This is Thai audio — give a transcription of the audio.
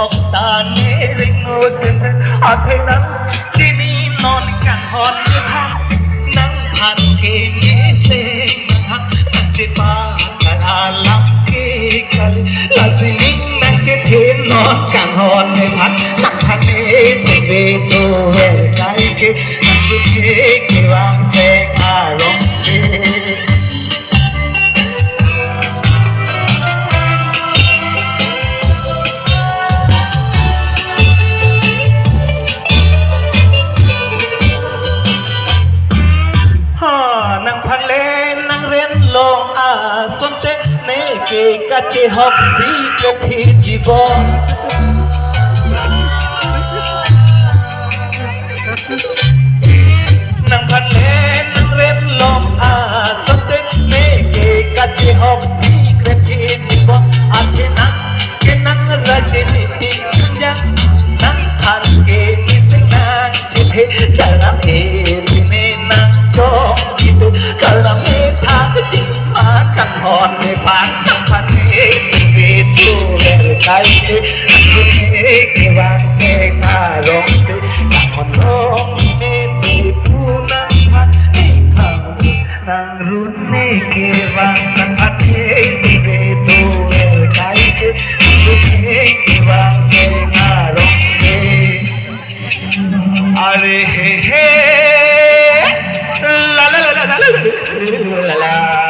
อกตาเนริโนเซเซอาเทนังที่นี่นอนกันหอนที่พักนั่งผ่านเกเนเซนักนั่งเจ็บปากาลับเกกาลาสินิงนั่งเจ็บเทนอนกันหอนที่พักนั่งผ่านเนเซเวโตเวใจเกนั่งดูเกเกวางเซอารมณ์เกนังพันเลนังเรียนลงอาสนเตเนเกกัจเจฮอกซีเกทีจีบอนนังพันเลนังเรียนลงอาสนเตเนเกกัจเจฮอกซีเกทีจีบอนอาเทนังเกนังราเจนิติยังนังพันเกมิเสนังเจเทจาระเอลิเนนังจงกะละเมทางจิมากันหอนในผ่านทั้งพันเอสิเวตูเรไกเตอันเอเกวังเกตารองเตกันหอนร้องเนตีผู้นังพันเอทางนางรุ่นเนเกวังทั้งพันเอสิเวตูเรไกเตอันเอเกวังเซนารองเตอาเรเฮเฮla la la la la la la la